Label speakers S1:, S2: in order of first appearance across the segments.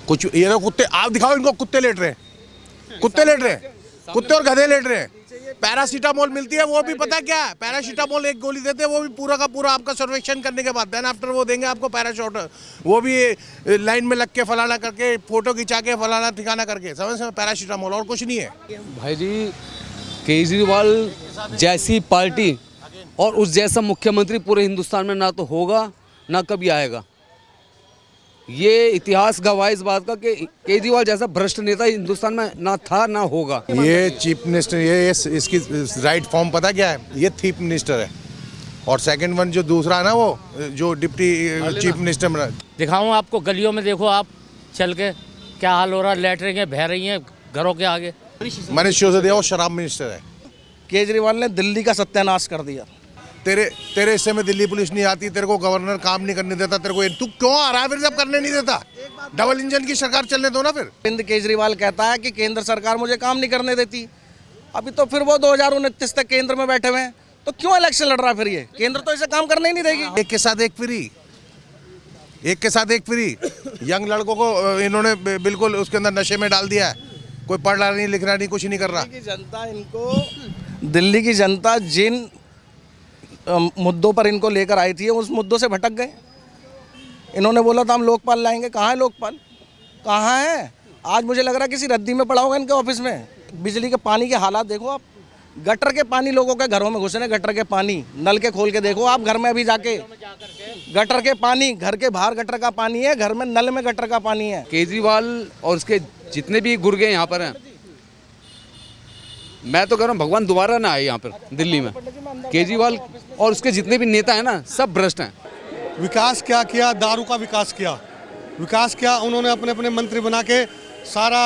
S1: कुछ ये ना कुत्ते, आप दिखाओ इनको, कुत्ते लेट रहे हैं, कुत्ते लेट रहे हैं, कुत्ते और गधे लेट रहे हैं। पैरासीटामोल मिलती है, वो भी पता क्या है, पैरासीटामोल एक गोली देते हैं, वो भी पूरा का पूरा आपका सर्वेक्षण करने के बाद देन आफ्टर वो देंगे आपको पैराशॉट, वो भी लाइन में लग के फलाना करके, फोटो खिंचा के फलाना ठिकाना करके, समझ में, पैरासीटामोल और कुछ नहीं है।
S2: भाई जी, केजरीवाल जैसी पार्टी और उस जैसा मुख्यमंत्री पूरे हिंदुस्तान में ना तो होगा ना कभी आएगा। ये इतिहास गवाह इस बात का कि केजरीवाल जैसा भ्रष्ट नेता हिंदुस्तान में ना था ना होगा।
S1: ये चीफ मिनिस्टर, ये इसकी राइट फॉर्म पता क्या है, ये चीफ मिनिस्टर है, और सेकंड वन जो दूसरा है ना, वो जो डिप्टी चीफ मिनिस्टर बना।
S3: दिखाऊं आपको, गलियों में देखो आप चल के क्या हाल हो रहा है, लैटरिन बह रही हैं घरों के आगे।
S1: मनीष सिसोदिया वो शराब मिनिस्टर है।
S4: केजरीवाल ने दिल्ली का सत्यानाश कर दिया।
S1: तेरे हिस्से में दिल्ली पुलिस नहीं आती, तेरे को गवर्नर काम नहीं करने देता, तेरे को तू क्यों आ रहा है फिर जब करने नहीं देता? डबल इंजन की सरकार चलने दो ना फिर।
S4: अरविंद केजरीवाल कहता है कि केंद्र सरकार मुझे काम नहीं करने देती। अभी तो फिर वो 2029 तक केंद्र में बैठे हुए हैं, तो क्यों इलेक्शन लड़ रहा है फिर? ये केंद्र तो इसे काम करने ही नहीं देगी।
S1: एक के साथ एक फ्री, एक के साथ एक फ्री। यंग लड़कों को इन्होंने बिल्कुल उसके अंदर नशे में डाल दिया है। कोई पढ़ रहा नहीं, लिख रहा नहीं, कुछ नहीं कर रहा।
S4: दिल्ली की जनता जिन मुद्दों पर इनको लेकर आई थी, उस मुद्दों से भटक गए। इन्होंने बोला था हम लोकपाल लाएंगे, कहाँ है लोकपाल, कहाँ है? आज मुझे लग रहा है किसी रद्दी में पड़ा होगा इनके ऑफिस में। बिजली के पानी के हालात देखो आप, गटर के पानी लोगों के घरों में घुसे हैं। गटर के पानी नल के खोल के देखो आप घर में, अभी जाके गटर के पानी, घर के बाहर गटर का पानी है, घर में नल में गटर का पानी है।
S2: केजरीवाल और उसके जितने भी गुर्गे यहाँ पर हैं, मैं तो कह रहा हूँ भगवान दोबारा ना आए यहाँ पर दिल्ली में। केजरीवाल और उसके जितने भी नेता हैं ना, सब भ्रष्ट हैं।
S5: विकास क्या किया? दारू का विकास किया। विकास क्या उन्होंने अपने अपने मंत्री बना के सारा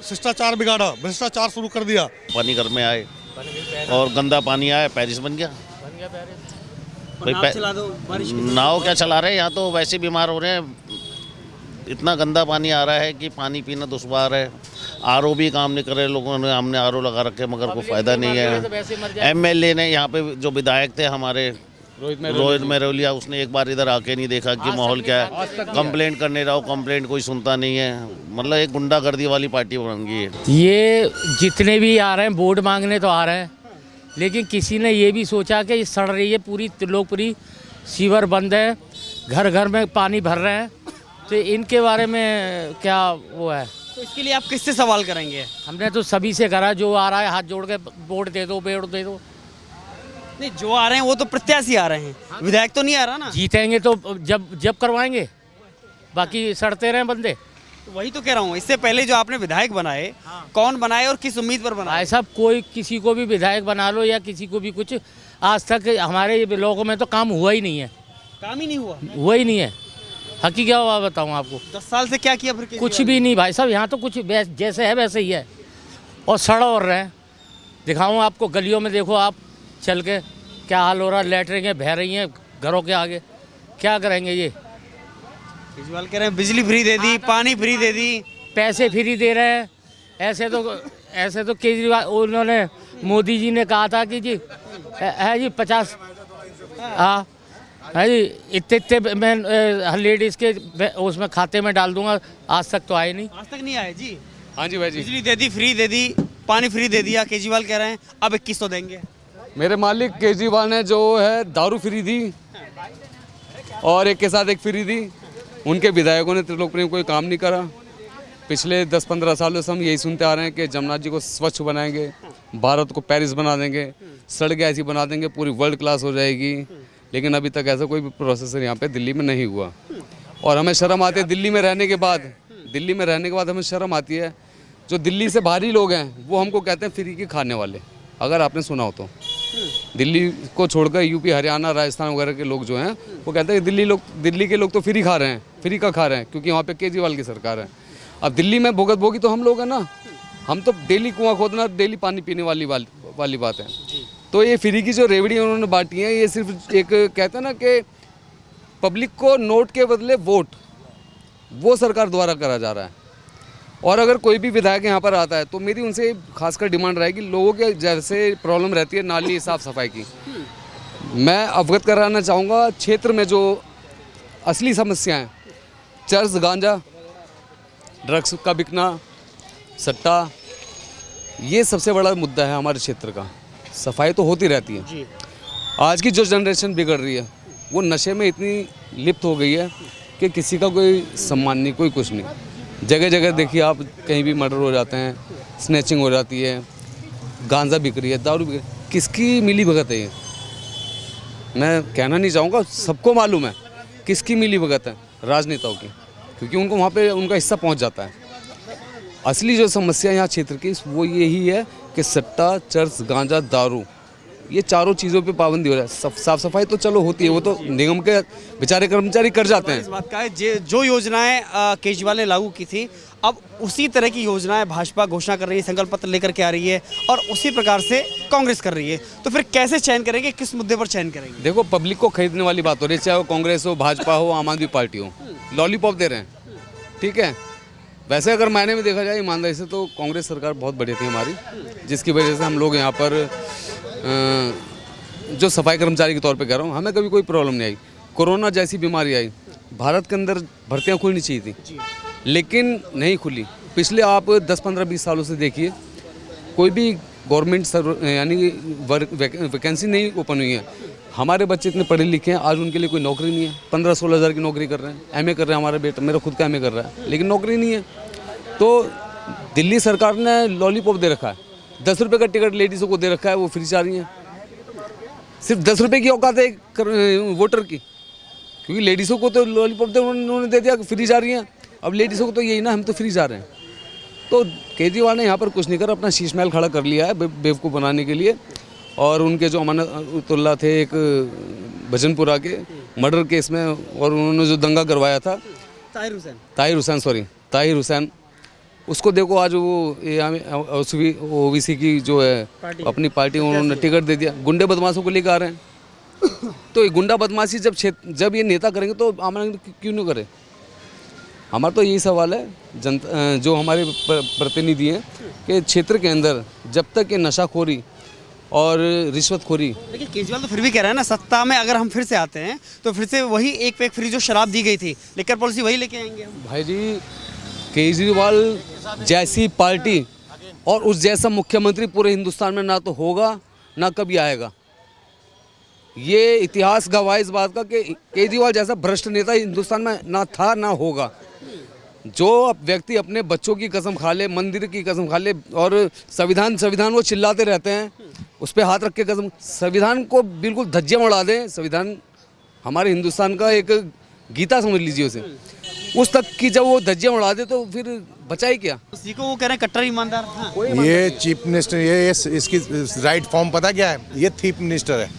S5: शिष्टाचार बिगाड़ा, भ्रष्टाचार शुरू कर दिया।
S6: पानी घर में आए और गंदा पानी आया, पेरिस बन गया। नाव क्या चला रहे हैं, यहाँ तो वैसे बीमार हो रहे हैं। इतना गंदा पानी आ रहा है कि पानी पीना दुश्वार है। आरओ भी काम नहीं कर रहे लोगों ने, हमने आरओ लगा रखे मगर कोई फायदा नहीं है। एमएलए ने यहाँ पे जो विधायक थे हमारे रोहित मेहरोलिया, उसने एक बार इधर आके नहीं देखा कि माहौल क्या है। कंप्लेंट करने जाओ, कंप्लेंट कोई सुनता नहीं है। मतलब एक गुंडागर्दी वाली पार्टी बन गई है।
S3: ये जितने भी आ रहे हैं वोट मांगने तो आ रहे हैं, लेकिन किसी ने ये भी सोचा कि सड़ रही है पूरी त्रिलोकपुरी, सीवर बंद है, घर घर में पानी भर रहे हैं, तो इनके बारे में क्या वो है?
S7: तो इसके लिए आप किससे सवाल करेंगे?
S3: हमने तो सभी से करा, जो आ रहा है हाथ जोड़ के वोट दे दो, वोट दे दो।
S7: नहीं, जो आ रहे हैं वो तो प्रत्याशी आ रहे हैं, विधायक तो नहीं आ रहा ना।
S3: जीतेंगे तो जब करवाएंगे, बाकी सड़ते रहे बंदे।
S7: तो वही तो कह रहा हूँ, इससे पहले जो आपने विधायक बनाए, कौन बनाए और किस उम्मीद पर बनाए?
S3: ऐसा कोई किसी को भी विधायक बना लो या किसी को भी कुछ, आज तक हमारे लोगों में तो काम हुआ ही नहीं है।
S7: काम ही नहीं
S3: हुआ ही नहीं है। हकीकत क्या बताऊँ आपको,
S7: 10 साल से क्या किया फिर?
S3: कुछ भी नहीं भाई साहब, यहाँ तो कुछ जैसे है वैसे ही है, और सड़ और रहे हैं। दिखाऊँ आपको, गलियों में देखो आप चल के क्या हाल हो रहा है, लैटरिन बह रही हैं घरों के आगे। क्या करेंगे ये?
S7: केजरीवाल कह रहे हैं बिजली फ्री दे दी, पानी फ्री दे दी,
S3: पैसे फ्री दे रहे हैं। ऐसे तो केजरीवाल, उन्होंने मोदी जी ने कहा था कि जी है जी 50, हाँ है जी, इतने मैं लेडीज़ के उसमें खाते में डाल दूंगा। आज तक तो आए नहीं।
S7: आज तक नहीं आए जी।
S2: हाँ जी भाई जी,
S7: बिजली दे दी, फ्री दे दी, पानी फ्री दे दिया। केजरीवाल कह रहे हैं अब 21 तो देंगे।
S2: मेरे मालिक केजरीवाल ने जो है दारू फ्री दी और एक के साथ एक फ्री दी। उनके विधायकों ने त्रिलोकपुरी में कोई काम नहीं करा। पिछले 10-15 सालों से हम यही सुनते आ रहे हैं कि जमुना जी को स्वच्छ बनाएंगे, भारत को पेरिस बना देंगे, सड़कें ऐसी बना देंगे, पूरी वर्ल्ड क्लास हो जाएगी। लेकिन अभी तक ऐसा कोई भी प्रोसेस यहाँ पे दिल्ली में नहीं हुआ। और हमें शर्म आती है दिल्ली में रहने के बाद हमें शर्म आती है। जो दिल्ली से बाहरी लोग हैं वो हमको कहते हैं फ्री के खाने वाले। अगर आपने सुना हो तो दिल्ली को छोड़कर यूपी, हरियाणा, राजस्थान वगैरह के लोग जो हैं वो कहते हैं दिल्ली के लोग तो फ्री खा रहे हैं, फ्री का खा रहे हैं, क्योंकि वहाँ पे केजरीवाल की सरकार है। अब दिल्ली में भुगत भोगी तो हम लोग हैं ना, हम तो डेली कुआं खोदना, डेली पानी पीने वाली बात है। तो ये फ्री की जो रेवड़ी उन्होंने बांटी है, ये सिर्फ एक कहते हैं ना कि पब्लिक को नोट के बदले वोट, वो सरकार द्वारा करा जा रहा है। और अगर कोई भी विधायक यहाँ पर आता है तो मेरी उनसे खासकर डिमांड रहेगी, लोगों के जैसे प्रॉब्लम रहती है नाली साफ सफाई की, मैं अवगत कराना चाहूँगा। क्षेत्र में जो असली समस्या हैं, चर्च, गांजा, ड्रग्स का बिकना, सट्टा, ये सबसे बड़ा मुद्दा है हमारे क्षेत्र का। सफाई तो होती रहती है। आज की जो जनरेशन बिगड़ रही है वो नशे में इतनी लिप्त हो गई है कि किसी का कोई सम्मान नहीं, कोई कुछ नहीं। जगह जगह देखिए आप, कहीं भी मर्डर हो जाते हैं, स्नैचिंग हो जाती है, गांजा बिक रही है, दारू बिक रही है। किसकी मिली भगत है ये? मैं कहना नहीं चाहूँगा, सबको मालूम है किसकी मिली भगत है, राजनेताओं की, क्योंकि उनको वहाँ पे उनका हिस्सा पहुँच जाता है। असली जो समस्या यहाँ क्षेत्र की वो यही है कि सट्टा, चर्च, गांजा, दारू, ये चारों चीज़ों पे पाबंदी हो रहा है। साफ सफाई तो चलो होती है, वो तो निगम के बेचारे कर्मचारी कर जाते हैं।
S7: इस बात का है जो योजनाएं केजरीवाल ने लागू की थी, अब उसी तरह की योजनाएं भाजपा घोषणा कर रही है, संकल्प पत्र लेकर के आ रही है, और उसी प्रकार से कांग्रेस कर रही है। तो फिर कैसे चयन करेंगे, किस मुद्दे पर चयन करेंगे?
S2: देखो, पब्लिक को खरीदने वाली बात हो रही है, चाहे वो कांग्रेस हो, भाजपा हो, आम आदमी पार्टी हो, लॉलीपॉप दे रहे हैं, ठीक है। वैसे अगर मायने में देखा जाए ईमानदारी से तो कांग्रेस सरकार बहुत बढ़िया थी हमारी, जिसकी वजह से हम लोग यहाँ पर जो सफाई कर्मचारी के तौर पे कह रहा हूँ, हमें कभी कोई प्रॉब्लम नहीं आई। कोरोना जैसी बीमारी आई, भारत के अंदर भर्तियाँ खुलनी चाहिए थी, लेकिन नहीं खुली। पिछले आप 10, 15, 20 सालों से देखिए, कोई भी गवर्नमेंट यानी वैकेंसी नहीं ओपन हुई है। हमारे बच्चे इतने पढ़े लिखे हैं, आज उनके लिए कोई नौकरी नहीं है। 15-16 हज़ार की नौकरी कर रहे हैं, एमए कर रहे हैं, हमारा बेटा, मेरा खुद का एमए कर रहा है, लेकिन नौकरी नहीं है। तो दिल्ली सरकार ने लॉलीपॉप दे रखा है, 10 रुपये का टिकट लेडीज़ों को दे रखा है, वो फ्री जा रही हैं। सिर्फ 10 रुपये की औकात है वोटर की, क्योंकि लेडीज़ों को तो लॉलीपॉप दे उन्होंने दे दिया, फ्री जा रही हैं। अब लेडीज़ों को तो यही ना, हम तो फ्री जा रहे हैं। तो केजरीवाल ने यहाँ पर कुछ नहीं कर, अपना शीश महल खड़ा कर लिया है बेवकूफ़ बनाने के लिए। और उनके जो अमानतुल्लाह थे एक भजनपुरा के मर्डर केस में, और उन्होंने जो दंगा करवाया था, ताहिर हुसैन, उसको देखो आज वो ओबीसी की जो है अपनी पार्टी, उन्होंने टिकट दे दिया। गुंडे बदमाशों को लेकर आ रहे हैं। तो ये गुंडा बदमाशी जब ये नेता करेंगे तो आम आदमी क्यों नहीं करे? हमारा तो यही सवाल है जनता, जो हमारे प्रतिनिधि हैं, कि क्षेत्र के अंदर जब तक ये नशाखोरी और रिश्वतखोरी।
S7: लेकिन केजरीवाल तो फिर भी कह रहा है ना, सत्ता में अगर हम फिर से आते हैं तो फिर से वही एक पे एक फ्री जो शराब दी गई थी, लिकर पॉलिसी वही लेके आएंगे हम।
S2: भाई जी, केजरीवाल जैसी पार्टी और उस जैसा मुख्यमंत्री पूरे हिंदुस्तान में ना तो होगा ना कभी आएगा। ये इतिहास गवाह इस बात का कि केजरीवाल जैसा भ्रष्ट नेता हिंदुस्तान में ना था ना होगा। जो व्यक्ति अपने बच्चों की कसम खा ले, मंदिर की कसम खा ले, और संविधान वो चिल्लाते रहते हैं, उस पर हाथ रख के कसम, संविधान को बिल्कुल धज्जियां उड़ा दें। संविधान हमारे हिंदुस्तान का एक गीता समझ लीजिए उसे, उस तक की जब वो धज्जियां उड़ा दे तो फिर बचाए क्या?
S7: उसी को वो कह रहे हैं कट्टर ईमानदार। हाँ।
S1: ये चीफ मिनिस्टर, ये इसकी राइट फॉर्म पता क्या है? ये थीफ मिनिस्टर है।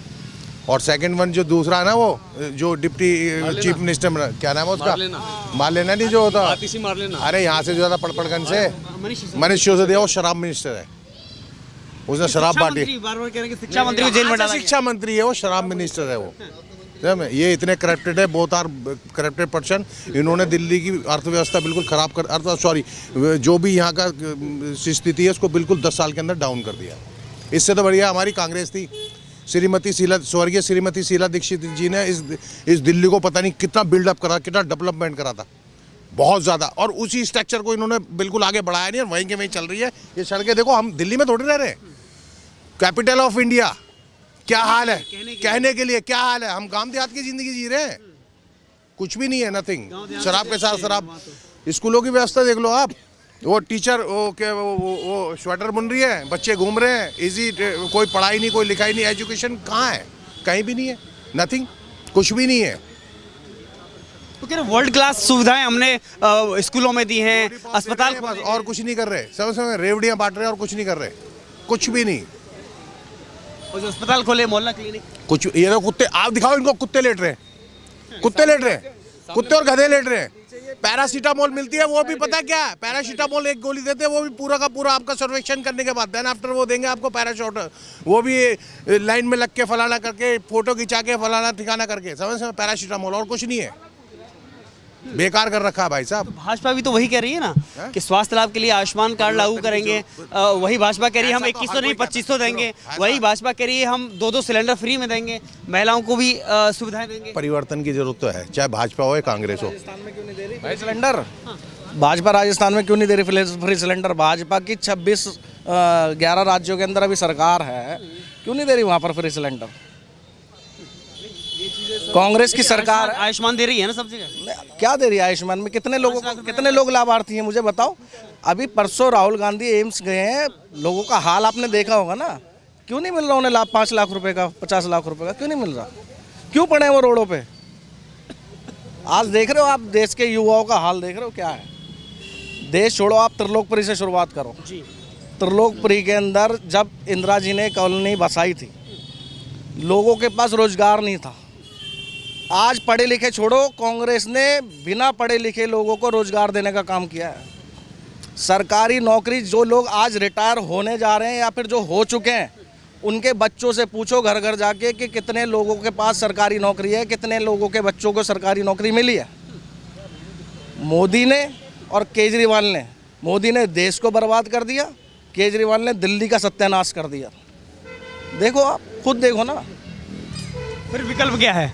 S1: और सेकंड वन जो दूसरा है ना, वो जो डिप्टी चीफ मिनिस्टर, क्या नाम है उसका? मारलेना नहीं जो होता, अरे यहाँ से जो था पड़पड़गंज से, मनीष सिसोदिया, वो शराब मिनिस्टर है। उसने शराब बांटी।
S7: बार-बार कह रहे हैं कि शिक्षा मंत्री को जेल में डाला।
S1: शिक्षा मंत्री है वो, शराब मिनिस्टर है वो। ये इतने करप्टेड है, बोथ आर करप्टेड पर्सन। इन्होंने दिल्ली की अर्थव्यवस्था बिल्कुल खराब कर, जो भी यहाँ का स्थिति है उसको बिल्कुल 10 साल के अंदर डाउन कर दिया। इससे तो बढ़िया हमारी कांग्रेस थी। स्वर्गीय श्रीमती शीला दीक्षित जी ने इस दिल्ली को पता नहीं कितना बिल्डअप करा, कितना डेवलपमेंट करा था, बहुत ज़्यादा। और उसी स्ट्रक्चर को इन्होंने बिल्कुल आगे बढ़ाया नहीं, और वहीं के वहीं चल रही है। ये सड़कें देखो, हम दिल्ली में थोड़ी रह रहे हैं, कैपिटल ऑफ इंडिया। क्या हाल है, कहने के लिए क्या हाल है? हम गांव देहात की जिंदगी जी रहे हैं, कुछ भी नहीं है, नथिंग। शराब के साथ शराब। स्कूलों की व्यवस्था देख लो आप, वो टीचर वो स्वेटर बुन रही है, बच्चे घूम रहे हैं, इजी, कोई पढ़ाई नहीं, कोई लिखाई नहीं, एजुकेशन कहाँ है? कहीं भी नहीं है, नथिंग, कुछ भी नहीं है।
S7: तो कह रहे वर्ल्ड क्लास सुविधाएं हमने स्कूलों में दी हैं, अस्पताल,
S1: और कुछ नहीं कर रहे। समय रेवड़ियाँ बांट रहे हैं और कुछ नहीं कर रहे, कुछ भी नहीं।
S7: और जो अस्पताल खोले, मोहल्ला क्लिनिक,
S1: कुछ। ये तो कुत्ते, आप दिखाओ इनको, कुत्ते लेट रहे हैं, कुत्ते लेट रहे हैं, कुत्ते और गधे लेट रहे हैं। पैरासीटामोल मिलती है, वो भी पता क्या है? पैरासीटामोल एक गोली देते हैं, वो भी पूरा का पूरा आपका सर्वेक्षण करने के बाद देन आफ्टर वो देंगे आपको पैराशॉट। वो भी लाइन में लग के फलाना करके, फोटो खिंचा के, फलाना ठिकाना करके, समझ में? पैरासीटामोल, और कुछ नहीं है। बेकार कर रखा है भाई साहब।
S7: तो भाजपा भी तो वही कह रही है ना कि स्वास्थ्य लाभ के लिए आयुष्मान कार्ड लागू करेंगे। वही भाजपा कह रही है हम 2100 नहीं 2500 देंगे। वही भाजपा कह रही है हम 2-2 सिलेंडर फ्री में देंगे, महिलाओं को भी सुविधाएं देंगे।
S1: परिवर्तन की जरूरत तो है, चाहे भाजपा हो या कांग्रेस हो।
S4: सिलेंडर भाजपा राजस्थान में क्यों नहीं दे रही फ्री सिलेंडर? भाजपा की 11 राज्यों के अंदर अभी सरकार है, क्यों नहीं दे रही वहाँ पर फ्री सिलेंडर? कांग्रेस की सरकार है,
S7: आयुष्मान दे रही है ना सब जगह।
S4: क्या दे रही है आयुष्मान में? कितने लोग लाभार्थी हैं मुझे बताओ। अभी परसों राहुल गांधी एम्स गए हैं, लोगों का हाल आपने देखा होगा ना। क्यों नहीं मिल रहा उन्हें लाभ? 5 लाख रुपए का, 50 लाख रुपए का क्यों नहीं मिल रहा? क्यों पड़े हैं वो रोडों पे? आज देख रहे हो आप देश के युवाओं का हाल, देख रहे हो क्या है। देश छोड़ो, आप त्रिलोकपुरी से शुरुआत करो। त्रिलोकपुरी के अंदर जब इंदिरा जी ने कॉलोनी बसाई थी, लोगों के पास रोजगार नहीं था। आज पढ़े लिखे छोड़ो, कांग्रेस ने बिना पढ़े लिखे लोगों को रोजगार देने का काम किया है। सरकारी नौकरी जो लोग आज रिटायर होने जा रहे हैं या फिर जो हो चुके हैं, उनके बच्चों से पूछो घर घर जाके कि कितने लोगों के पास सरकारी नौकरी है, कितने लोगों के बच्चों को सरकारी नौकरी मिली है। मोदी ने और केजरीवाल ने, मोदी ने देश को बर्बाद कर दिया, केजरीवाल ने दिल्ली का सत्यानाश कर दिया। देखो, आप खुद देखो ना।
S7: फिर विकल्प क्या है?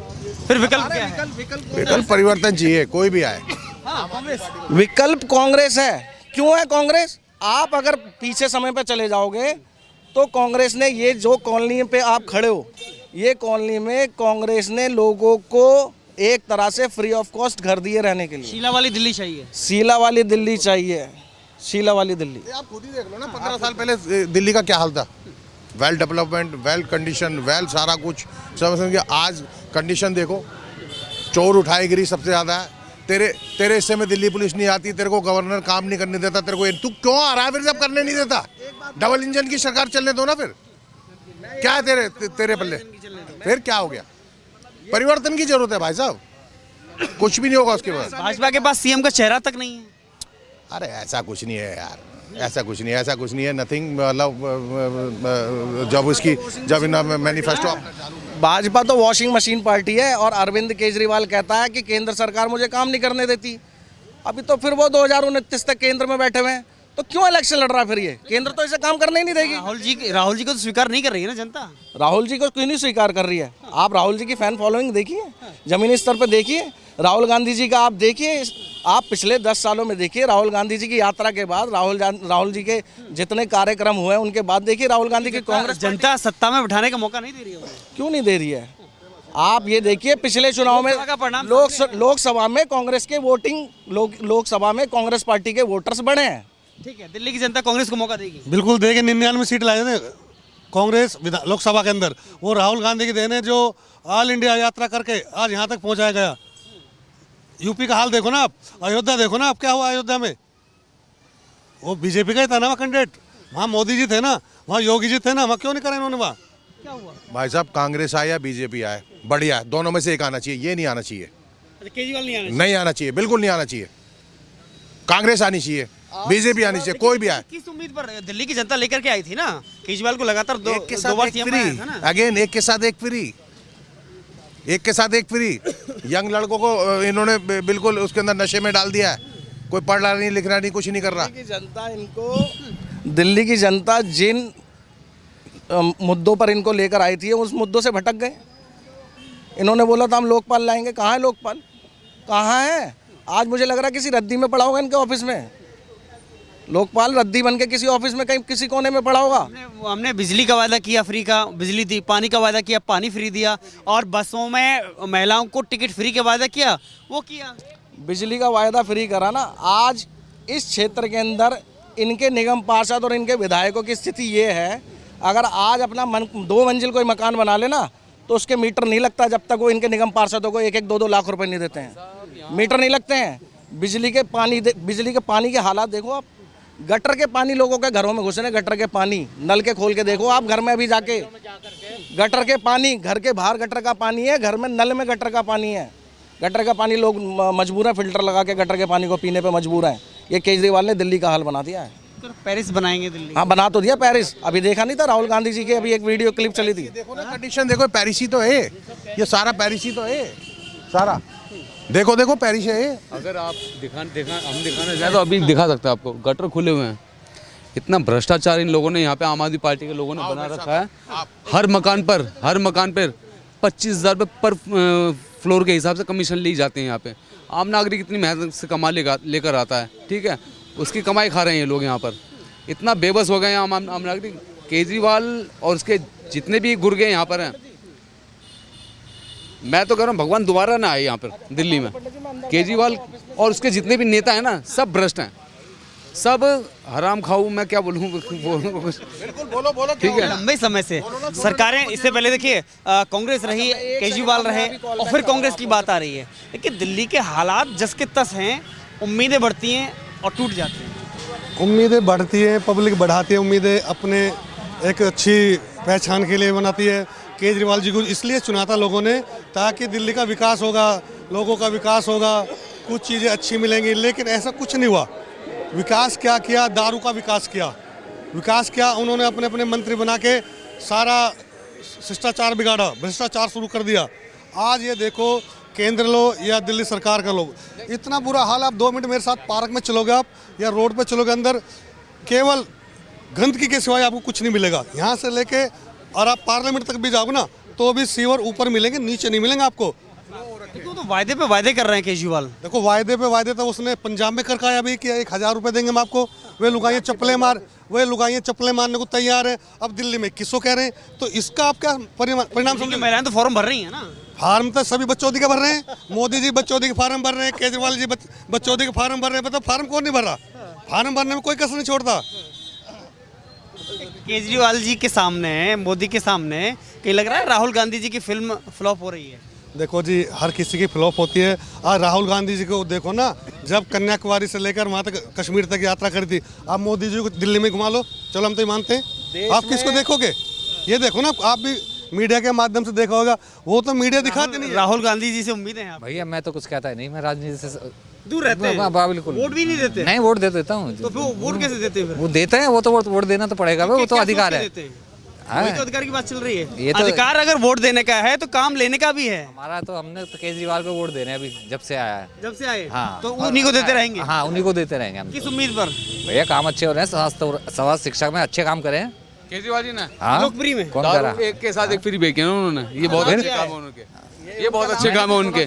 S7: फिर विकल्प क्या है?
S1: विकल्प परिवर्तन चाहिए, कोई भी आए।
S4: विकल्प कांग्रेस है। क्यों है कांग्रेस? आप अगर पीछे समय पे चले जाओगे तो कांग्रेस ने ये जो कॉलोनी पे आप खड़े हो, ये कॉलोनी में कांग्रेस ने लोगों को एक तरह से फ्री ऑफ कॉस्ट घर दिए रहने के लिए।
S7: शीला वाली दिल्ली चाहिए।
S4: शीला वाली दिल्ली चाहिए, शीला वाली दिल्ली।
S1: आप खुद ही देख लो ना, 15 साल पहले दिल्ली का क्या हाल था। Well development, well condition, well सारा कुछ समझ के। आज कंडीशन देखो, चोर उठाईगिरी सबसे ज़्यादा है। तेरे हिस्से में दिल्ली पुलिस नहीं आती, तेरे को गवर्नर काम नहीं करने देता, तेरे को तू क्यों आ रहा है फिर जब करने नहीं देता? डबल इंजन की सरकार चलने दो ना। फिर क्या है तेरे पल्ले? फिर क्या हो गया? परिवर्तन की जरूरत है भाई साहब, कुछ भी नहीं होगा उसके बाद।
S7: भाजपा के पास सीएम का चेहरा तक नहीं है।
S1: अरे ऐसा कुछ नहीं है यार, ऐसा कुछ नहीं है, नथिंग। मतलब जब मैनिफेस्टो।
S4: भाजपा तो वॉशिंग मशीन पार्टी है और अरविंद केजरीवाल कहता है कि केंद्र सरकार मुझे काम नहीं करने देती। अभी तो फिर वो 2029 तक केंद्र में बैठे हुए हैं, तो क्यों इलेक्शन लड़ रहा है फिर ये? केंद्र तो इसे काम करने ही नहीं देगी।
S7: राहुल जी को तो स्वीकार नहीं कर रही है ना जनता।
S4: राहुल जी को क्यों नहीं स्वीकार कर रही है? आप राहुल जी की फैन फॉलोइंग देखिए, जमीनी स्तर पर देखिए। राहुल गांधी जी का आप देखिए, आप पिछले 10 सालों में देखिए, राहुल गांधी जी की यात्रा के बाद राहुल जी के जितने कार्यक्रम हुए हैं उनके बाद देखिए राहुल गांधी की कांग्रेस
S7: जनता सत्ता में बिठाने का मौका नहीं दे रही है।
S4: क्यों नहीं दे रही है? आप ये देखिए, पिछले चुनाव में लोकसभा में कांग्रेस के वोटिंग, लोकसभा में कांग्रेस पार्टी के वोटर्स बढ़े हैं।
S7: ठीक है, दिल्ली की जनता कांग्रेस को मौका देगी।
S5: बिल्कुल देगी। 99 सीट लाए थे कांग्रेस लोकसभा के अंदर, वो राहुल गांधी की देन है जो ऑल इंडिया यात्रा करके आज यहाँ तक पहुँचाया गया। यूपी का हाल देखो ना आप, अयोध्या देखो ना आप, क्या हुआ अयोध्या में? वो बीजेपी का ही था ना वहाँ कैंडिडेट, वहाँ मोदी जी थे ना, वहाँ योगी जी थे ना, वहाँ क्यों नहीं करा इन्होंने? वहाँ
S7: क्या हुआ?
S1: भाई साहब, कांग्रेस आए या बीजेपी आए, बढ़िया, दोनों में से एक आना चाहिए। ये नहीं आना चाहिए,
S7: केजरीवाल
S1: नहीं आना चाहिए, बिल्कुल नहीं आना चाहिए। कांग्रेस आनी चाहिए, बीजेपी आनी चाहिए, कोई भी आए।
S7: किस उम्मीद पर दिल्ली की जनता लेकर के आई थी ना केजरीवाल को? लगातार दो
S1: एक के साथ
S7: बार
S1: एक
S7: सीएम
S1: फ्री,
S7: बनाया था ना।
S1: अगेन एक के साथ एक फ्री, एक के साथ एक फ्री। यंग लड़कों को इन्होंने बिल्कुल उसके अंदर नशे में डाल दिया है। कोई पढ़ रहा नहीं, लिख रहा नहीं, कुछ नहीं कर रहा।
S4: दिल्ली की जनता जिन मुद्दों पर इनको लेकर आई थी, उस मुद्दों से भटक गए। इन्होंने बोला था हम लोकपाल लाएंगे, कहाँ है लोकपाल? कहाँ है? आज मुझे लग रहा है किसी रद्दी में पड़ा होगा इनके ऑफिस में। लोकपाल रद्दी बन के किसी ऑफिस में कहीं किसी कोने में पड़ा होगा।
S7: हमने बिजली का वादा किया, फ्री का बिजली दी, पानी का वादा किया, पानी फ्री दिया, और बसों में महिलाओं को टिकट फ्री का वादा किया, वो किया।
S4: बिजली का वायदा फ्री करा ना। आज इस क्षेत्र के अंदर इनके निगम पार्षद और इनके विधायकों की स्थिति ये है, अगर आज अपना 2 मंजिल कोई मकान बना लेना तो उसके मीटर नहीं लगता जब तक वो इनके निगम पार्षदों को 1-1, 2-2 लाख रुपए नहीं देते हैं। मीटर नहीं लगते हैं। बिजली के पानी के हालात देखो आप। गटर के पानी लोगों के घरों में घुसे हैं। गटर के पानी नल के खोल के देखो आप घर में अभी जाके। गटर के पानी, घर के बाहर गटर का पानी है, घर में नल में गटर का पानी है। गटर का पानी लोग मजबूर हैं फिल्टर लगा के गटर के पानी को पीने पे मजबूर हैं। ये केजरीवाल ने दिल्ली का हाल बना दिया है।
S7: तो पेरिस बनाएंगे दिल्ली।
S4: हाँ, बना तो दिया पेरिस। अभी देखा नहीं था राहुल गांधी जी की अभी एक वीडियो क्लिप चली थी।
S1: देखो ना कंडीशन, देखो पेरिस ही तो है ये, सारा पेरिस ही तो है सारा। देखो पेरिस है ये।
S2: अगर आप हम दिखाना चाहें तो अभी दिखा सकते हैं आपको। गटर खुले हुए हैं। इतना भ्रष्टाचार इन लोगों ने यहाँ पे आम आदमी पार्टी के लोगों ने बना रखा है। हर मकान पर 25,000 रुपये पर फ्लोर के हिसाब से कमीशन ली जाते हैं यहाँ पे। आम नागरिक इतनी मेहनत से कमा लेकर आता है, ठीक है, उसकी कमाई खा रहे हैं ये लोग यहाँ पर। इतना बेबस हो गए हैं आम नागरिक। केजरीवाल और उसके जितने भी गुर्गे यहाँ पर हैं, मैं तो कह रहा हूँ भगवान दोबारा ना आए यहाँ पर दिल्ली में। केजरीवाल और उसके जितने भी नेता हैं ना, सब भ्रष्ट हैं, सब हराम खाऊ। मैं क्या बोलूँ,
S1: बोलो बोलो
S2: ठीक है।
S7: लंबे समय से सरकारें, इससे पहले देखिए कांग्रेस रही, केजरीवाल रहे और फिर कांग्रेस की बात आ रही है, लेकिन दिल्ली के हालात जस के तस हैं, उम्मीदें बढ़ती हैं और टूट जाती हैं।
S5: उम्मीदें बढ़ती हैं, पब्लिक बढ़ाती है उम्मीदें, अपने एक अच्छी पहचान के लिए बनाती है। केजरीवाल जी को इसलिए चुना था लोगों ने ताकि दिल्ली का विकास होगा, लोगों का विकास होगा, कुछ चीज़ें अच्छी मिलेंगी, लेकिन ऐसा कुछ नहीं हुआ। विकास क्या किया? दारू का विकास किया। विकास क्या? उन्होंने अपने अपने मंत्री बना के सारा शिष्टाचार बिगाड़ा, भ्रष्टाचार शुरू कर दिया। आज ये देखो, केंद्र लो या दिल्ली सरकार का लो, इतना बुरा हाल। आप 2 मिनट मेरे साथ पार्क में चलोगे आप या रोड पे चलोगे अंदर, केवल गंदगी के सिवाय आपको कुछ नहीं मिलेगा। यहाँ से लेके और आप पार्लियामेंट तक भी जाओगे ना, तो भी सीवर ऊपर मिलेंगे, नीचे नहीं मिलेंगे आपको।
S7: तो वायदे पे वायदे कर रहे हैं केजरीवाल।
S5: देखो, वायदे पे वायदे तो उसने पंजाब में कर खाया अभी कि 1000 रुपये देंगे हम आपको। वे लुगाइयाँ चप्पलें मारने को तैयार है। अब दिल्ली में 2100 कह रहे हैं, तो इसका आप क्या परिणाम समझे?
S7: महिलाएं तो फॉर्म भर रही हैं ना।
S5: फार्म तो सभी बच्चोदी के भर रहे हैं। मोदी जी बच्चोदी के फार्म भर रहे हैं, केजरीवाल जी बच्चोदी के फार्म भर रहे हैं। मतलब फार्म कौन नहीं भर रहा? फार्म भरने में कोई कसर नहीं छोड़ता।
S7: केजरीवाल जी के सामने, मोदी के सामने कहीं लग रहा है राहुल गांधी जी की फिल्म फ्लॉप हो रही है।
S5: देखो जी, हर किसी की फ्लॉप होती है। आज राहुल गांधी जी को देखो ना, जब कन्याकुमारी से लेकर वहाँ तक कश्मीर तक यात्रा करी थी। आप मोदी जी को दिल्ली में घुमा लो, चलो हम तो ये मानते हैं। आप किसको देखोगे? ये देखो ना, आप भी मीडिया के माध्यम से देखा होगा, वो तो मीडिया दिखाते नहीं है।
S7: राहुल गांधी जी से उम्मीद है आप?
S8: भैया मैं तो कुछ कहता ही नहीं, मैं राजनीति से
S7: दूर रहते हैं।
S8: बिल्कुल
S7: वोट भी नहीं देते?
S8: नहीं, वोट दे देता हूँ।
S7: तो फिर वोट कैसे देते हैं?
S8: वो देते हैं, वो तो वोट देना तो पड़ेगा, वो तो अधिकार है।
S7: वही तो अधिकार की बात चल रही है।
S8: ये तो
S7: अधिकार अगर वोट देने का है तो काम लेने का भी है।
S8: हमारा तो, हमने तो केजरीवाल को वोट दे रहे हैं अभी जब से आया है।
S7: जब से आए
S8: हाँ,
S7: तो उन्हीं को देते रहेंगे।
S8: हाँ, उन्हीं को देते रहेंगे हम।
S7: किस उम्मीद पर?
S8: भैया काम अच्छे हो रहे हैं, स्वास्थ्य शिक्षा में अच्छे काम करें।
S2: केजरीवाल जी ने
S8: हाँ,
S7: लोकप्रिय में
S8: कौन कह रहा?
S2: दारू एक के साथ एक फ्री बेचे ना उन्होंने, ये बहुत अच्छे काम है उनके, ये बहुत अच्छे काम है उनके।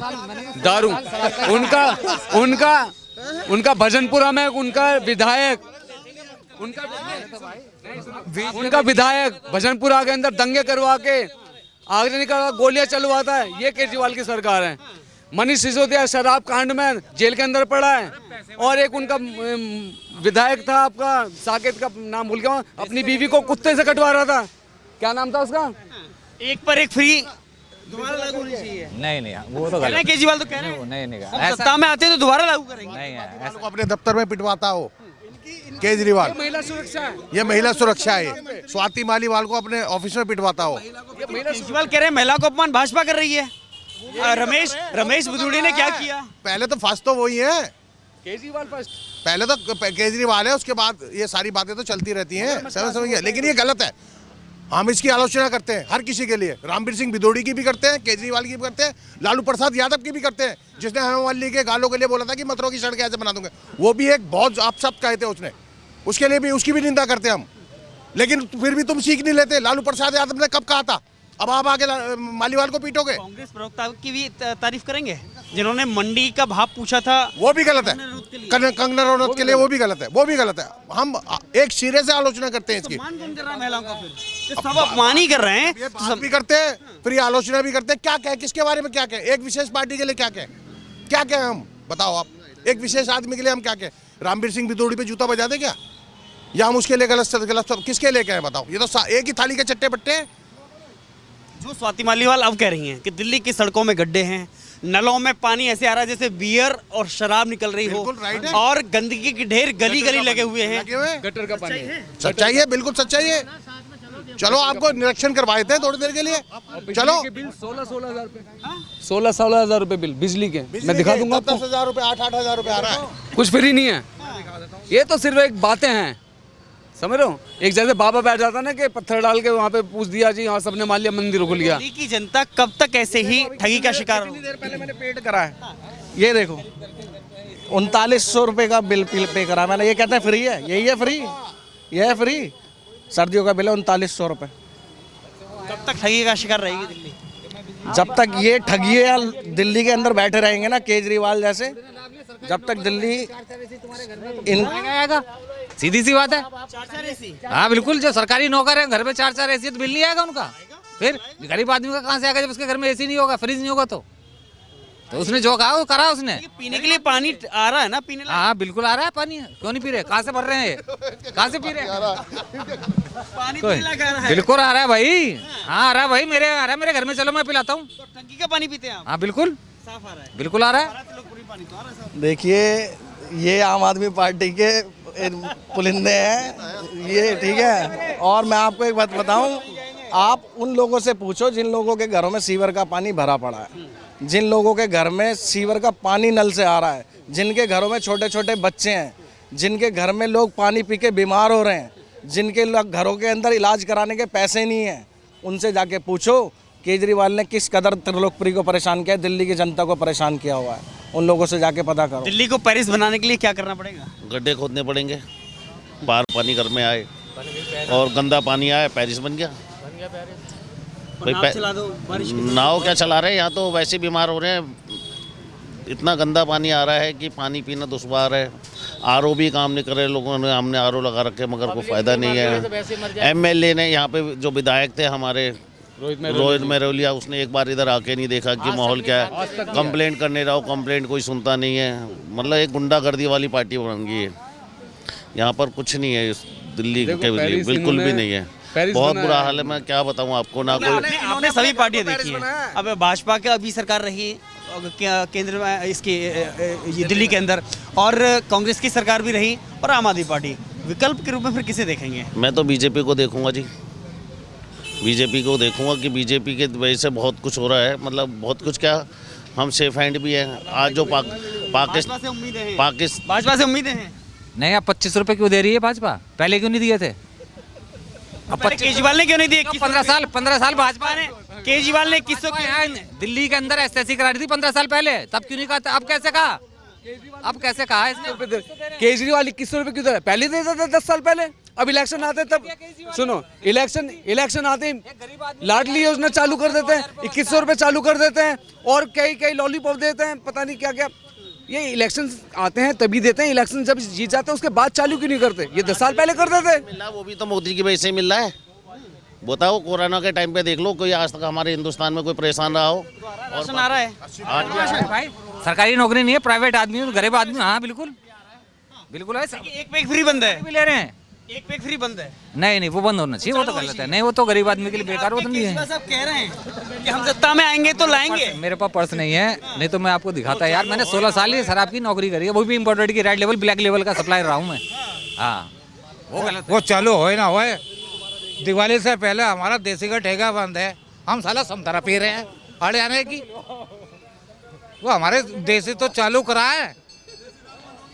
S2: दारू उनका भजनपुरा में उनका विधायक भजनपुरा के अंदर दंगे करवा के आगे निकल गोलियां चलवाता है, ये केजरीवाल की सरकार है। मनीष सिसोदिया शराब कांड में जेल के अंदर पड़ा है, और एक उनका विधायक था, आपका साकेत का नाम भूल गया, अपनी बीवी को कुत्ते से कटवा रहा था, क्या नाम था उसका?
S7: एक पर एक फ्री दोबारा लागू होनी चाहिए।
S8: नहीं, वो तो गलत।
S7: केजरीवाल तो कह रहे हैं
S8: नहीं,
S7: सत्ता में आते हैं तो दोबारा लागू करेंगे।
S8: नहीं है।
S1: को अपने दफ्तर में पिटवाता हो केजरीवाल।
S2: महिला सुरक्षा है,
S1: ये महिला सुरक्षा है। स्वाति मालीवाल को अपने ऑफिस में पिटवाता हो।
S7: केजरीवाल कह रहे हैं महिला को अपमान भाजपा कर रही है। रमेश बुदुड़ी ने क्या किया?
S1: पहले तो फर्स्ट तो वही है,
S2: केजरीवाल फर्स्ट,
S1: पहले तो केजरीवाल है, उसके बाद ये सारी बातें तो चलती रहती हैं, समझिए। लेकिन ये गलत है, हम इसकी आलोचना करते हैं हर किसी के लिए। रामबीर सिंह भिदोड़ी की भी करते हैं, केजरीवाल की भी करते हैं, लालू प्रसाद यादव की भी करते हैं, जिसने हेमामालिनी के गालों के लिए बोला था कि मतरों की सड़क ऐसे बना दूंगा। वो भी एक बहुत आप सब कहे थे उसने, उसके लिए भी उसकी भी निंदा करते हैं हम। लेकिन फिर भी तुम सीख नहीं लेते। लालू प्रसाद यादव ने कब कहा था? अब आप आगे मालीवाल को पीटोगे।
S7: कांग्रेस प्रवक्ता की भी तारीफ करेंगे, जिन्होंने मंडी का भाव पूछा था।
S1: वो भी गलत है, कंगना रनौत के लिए वो भी गलत है, वो भी गलत है। हम एक सिरे से आलोचना करते हैं इसकी।
S7: सम्मान कौन कर रहा है महिलाओं का? फिर सब अपमान ही कर रहे हैं।
S1: ये बात भी करते हैं, फिर ये आलोचना भी करते हैं। क्या कहे, किसके बारे में क्या कहे? एक विशेष पार्टी के लिए क्या कहे? क्या कहे हम? बताओ आप। एक विशेष आदमी के लिए हम क्या कहे? रामबीर सिंह भिदोड़ी पे जूता बजा दे क्या? या हम उसके लिए गलत किसके लिए कहें? बताओ। ये तो एक ही थाली के चट्टे बट्टे हैं।
S7: जो स्वाति मालीवाल अब कह रही हैं कि दिल्ली की सड़कों में गड्ढे हैं, नलों में पानी ऐसे आ रहा है जैसे बियर और शराब निकल रही हो,
S1: राइट है।
S7: और गंदगी के ढेर गली गली लगे हुए हैं।
S2: गटर का पानी,
S1: सच्चाई है, बिल्कुल सच्चाई है। चलो आपको निरीक्षण करवाए थे थोड़ी देर के लिए। चलो,
S2: बिल 16,000 रुपए, 16,000 रुपए बिल बिजली के, मैं दिखा दूंगा आपको।
S1: 10,000 रुपए, 8,000 रुपए आ रहा है।
S2: कुछ फ्री नहीं है, ये तो सिर्फ एक बातें हैं, समझ रहे हो? एक जैसे बाबा बैठ जाता ना कि पत्थर डाल के वहाँ पे पूछ दिया जी, हाँ सबने मान लिया, मंदिर खुल गया।
S7: दिल्ली की जनता कब तक ऐसे ही ठगी का शिकार हो?
S4: पहले मैंने पेड करा है, ये देखो 3900 रुपये का बिल पे करा मैंने। ये कहते हैं फ्री है, यही है फ्री, ये है फ्री। सर्दियों का बिल है 3900 रुपये।
S7: कब तक ठगी का शिकार रहेगी दिल्ली?
S4: जब तक ये ठगिए दिल्ली के अंदर बैठे रहेंगे ना केजरीवाल जैसे, जब तक दिल्ली इन
S8: आएगा, सीधी सी बात है। हाँ बिल्कुल, जो सरकारी नौकर है घर में 4-4 एसी, तो बिल नहीं आएगा उनका। फिर गरीब आदमी का कहाँ से आएगा जब उसके घर में एसी नहीं होगा, फ्रिज नहीं होगा? तो उसने जो कहा वो करा उसने।
S7: पीने के लिए पानी आ रहा है ना, पीने लायक?
S8: हाँ बिल्कुल आ रहा है पानी, क्यों नहीं पी रहे? कहाँ से भर रहे हैं ये, कहाँ से पी रहे हैं?
S7: पानी पीने लायक आ रहा है।
S8: बिल्कुल आ रहा है भाई, हाँ आ रहा है भाई, आ रहा है मेरे घर में, चलो मैं पिलाता हूँ।
S7: तो टंकी का पानी पीते हैं आप?
S8: हाँ बिल्कुल
S7: साफ आ रहा है,
S8: बिल्कुल आ रहा है।
S7: पानी तो आ रहा है।
S4: देखिए, ये आम आदमी पार्टी के पुलिंदे हैं ये, ठीक है। और मैं आपको एक बात बताऊं, आप उन लोगों से पूछो जिन लोगों के घरों में सीवर का पानी भरा पड़ा है, जिन लोगों के घर में सीवर का पानी नल से आ रहा है, जिनके घरों में छोटे छोटे बच्चे हैं, जिनके घर में लोग पानी पी के बीमार हो रहे हैं, जिनके घरों के अंदर इलाज कराने के पैसे नहीं हैं, उनसे जाके पूछो केजरीवाल ने किस कदर त्रिलोकपुरी को परेशान किया है, दिल्ली की जनता को परेशान किया हुआ है। उन लोगों से जाके पता करो।
S7: दिल्ली को पेरिस बनाने के लिए क्या करना पड़ेगा?
S6: गड्ढे खोदने पड़ेंगे, बाहर पानी घर में आए और गंदा पानी आए, पेरिस बन गया। भाई
S7: नाव चला दो, बारिश की
S6: नाव क्या चला रहे हैं, यहाँ तो वैसे बीमार हो रहे हैं। इतना गंदा पानी आ रहा है कि पानी पीना दुश्वार है। आरओ भी काम नहीं कर रहे लोगों ने, हमने आरओ लगा रखे मगर कोई फ़ायदा नहीं है। एमएलए ने यहाँ पे जो विधायक थे हमारे रोहित मेहरोलिया, उसने एक बार इधर आके नहीं देखा कि माहौल क्या है। कंप्लेंट करने जाओ, कंप्लेंट कोई सुनता नहीं है। मतलब एक गुंडागर्दी वाली पार्टी बन गई है। यहाँ पर कुछ नहीं है इस दिल्ली के लिए, बिल्कुल भी नहीं है। बहुत बुरा हाल है, मैं क्या बताऊँ आपको। ना कोई
S7: आपने सभी पार्टियां देखी हैं। अब भाजपा का अभी सरकार रही केंद्र में, इसके ये दिल्ली के अंदर, और कांग्रेस की सरकार भी रही, और आम आदमी पार्टी। विकल्प के रूप में फिर किसे देखेंगे?
S6: मैं तो बीजेपी को देखूंगा जी, बीजेपी को देखूंगा कि बीजेपी के वजह से बहुत कुछ हो रहा है। मतलब बहुत कुछ क्या, हम सेफ हैंड भी हैं। आज जो
S7: भाजपा से उम्मीदें हैं,
S6: पाकिस्तान
S7: भाजपा से उम्मीदें हैं।
S8: नहीं, आप 25 रुपए क्यों दे रही है भाजपा? पहले क्यों नहीं दिए थे?
S7: अब केजरीवाल ने क्यों नहीं दिए?
S8: 15 साल भाजपा ने,
S7: केजरीवाल ने किसको
S8: दिल्ली के अंदर एसएससी करा दी थी 15 साल पहले, तब क्यों नहीं कहा? अब कैसे कहा? अब कैसे कहा इसने?
S2: केजरीवाल 2100 रुपए क्यों दे रहा है? पहले देता था 10 साल पहले। अब इलेक्शन आते तब सुनो, इलेक्शन आते ही लाडली योजना चालू कर देते हैं, 2100 रुपए चालू कर देते हैं, और कई लॉलीपॉप देते हैं, पता नहीं क्या क्या। ये इलेक्शन आते हैं तभी देते हैं, इलेक्शन जब जीत जाते हैं उसके बाद चालू क्यों नहीं करते? ये 10 साल पहले कर देते।
S6: मिला, वो भी तो मोदी की वजह से मिल रहा है। बताओ, कोरोना के टाइम पे देख लो, कोई आज तक हमारे हिंदुस्तान में कोई परेशान रहा हो?
S7: राशन आ रहा है।
S8: भाई सरकारी नौकरी नहीं है, प्राइवेट आदमी, गरीब आदमी। हाँ बिल्कुल बिल्कुल है।
S7: एक पैक फ्री बंद है,
S8: भी ले रहे हैं,
S7: एक पैक फ्री बंद है।
S8: नहीं वो बंद होना चाहिए, वो तो गलत है। नहीं, वो तो गरीब आदमी के लिए बेकार, वो तो नहीं है।
S7: सब कह रहे हैं कि हम सत्ता में आएंगे तो लाएंगे।
S8: मेरे पास पर्स नहीं है, नहीं तो मैं आपको दिखाता यार। मैंने 16 साल ही शराब की नौकरी करी है, वो भी इम्पोर्टेड की, रेड लेवल ब्लैक लेवल का सप्लायर रहा हूँ मैं। हाँ वो गलत है।
S9: वो चालू हो ना होए, दिवाली से पहले हमारा देसी का ठेका बंद है, हम साला संतरा पी रहे हैं हरियाणा की। वो हमारे देसी तो चालू करा है,